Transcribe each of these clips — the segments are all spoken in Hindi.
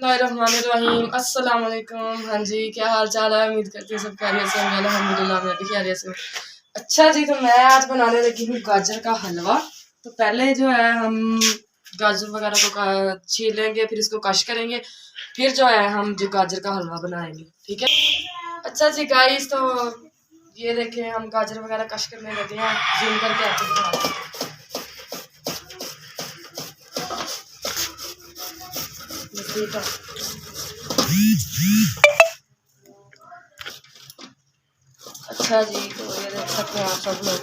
बिस्मिल्लाहिर्रहमानिर्रहीम। अस्सलाम वालेकुम। हाँ जी, क्या हाल चाल है? उम्मीद करती हूँ सब खैरियत से होंगे। अल्हम्दुलिल्लाह मैं भी खैरियत से हूँ। अच्छा जी, तो मैं आज बनाने लगी हूँ गाजर का हलवा। तो पहले जो है हम गाजर वगैरह को छीलेंगे, फिर इसको कश करेंगे, फिर जो है हम जो गाजर का हलवा बनाएंगे। ठीक है। अच्छा जी गाइस, तो ये देखें हम गाजर वगैरह कश करने लगे हैं। जूम करके आपको दिखाते हैं। अच्छा जी, तो ये देख सकते हैं आप सब लोग।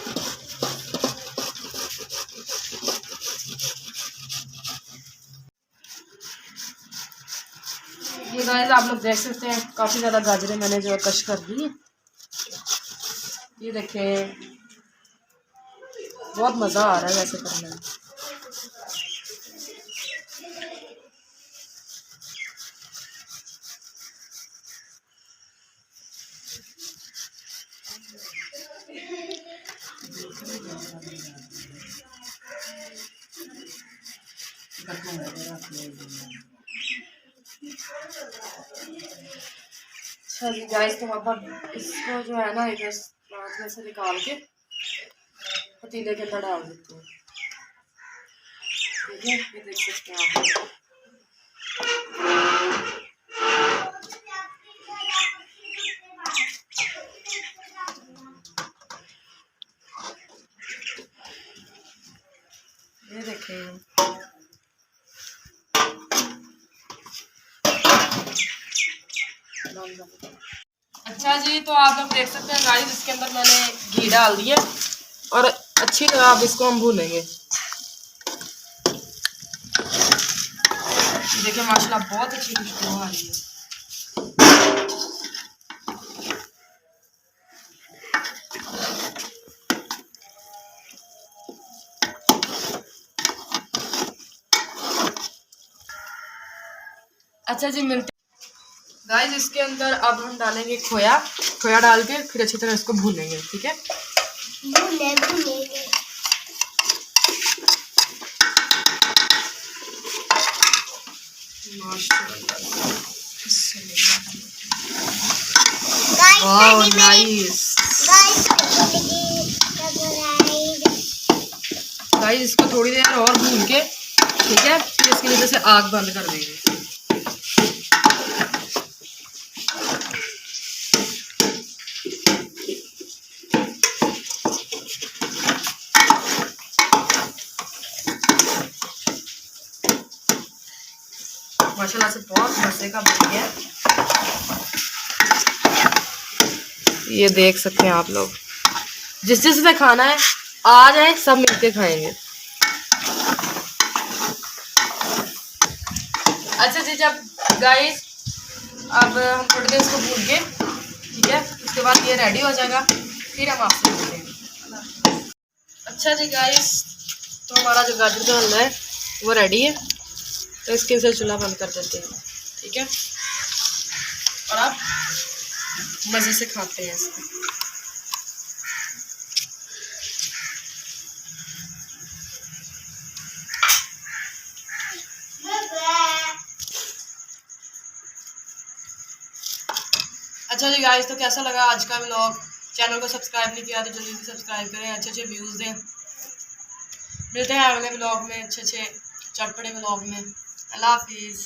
ये गाइस आप लोग देख सकते हैं, काफ़ी ज़्यादा गाजरें मैंने जो है कश कर दी। ये देखें, बहुत मज़ा आ रहा है वैसे करने में। अच्छा जी गाइस, तो अब इसको जो है ना एक हाथ में से निकाल के पतीले के अंदर डाल देते हैं। ठीक है, ये देख सकते हैं आप। ये देखें, अच्छा जी, तो आप लोग देख सकते हैं गाइस, इसके अंदर मैंने घी डाल दिया और अच्छी तरह आप इसको हम भूनेंगे। देखिए माशाल्लाह बहुत अच्छी खुशबू आ रही है। अच्छा जी, मिलते गाइस। इसके अंदर अब हम डालेंगे खोया डाल के फिर अच्छी तरह इसको भूनेंगे। ठीक है, भूनेंगे। Wow nice. गाइस इसको थोड़ी देर और भून के, ठीक है, फिर इसकी वजह से आग बंद कर देंगे। माशाल्लाह से बहुत मजे का बन गया। ये देख सकते हैं आप लोग, जिस जिसने खाना है आ जाए, सब मिलके खाएंगे। अच्छा जी, जब गाइस अब हम थोड़ी देर इसको भून के, ठीक है, उसके बाद ये रेडी हो जाएगा, फिर हम आपसे मिलते हैं। अच्छा जी गाइस, तो हमारा जो गाजर का हलवा है वो रेडी है। तो इसके से चूल्हा बंद कर देते हैं। ठीक है, और आप मज़े से खाते हैं इसको। अच्छा जी गाइस, तो कैसा लगा आज का व्लॉग? चैनल को सब्सक्राइब नहीं किया तो जल्दी से सब्सक्राइब करें, अच्छे अच्छे व्यूज़ दें। मिलते हैं अगले व्लॉग में, अच्छे अच्छे चटपटे व्लॉग में। अल्लाह हाफिज़।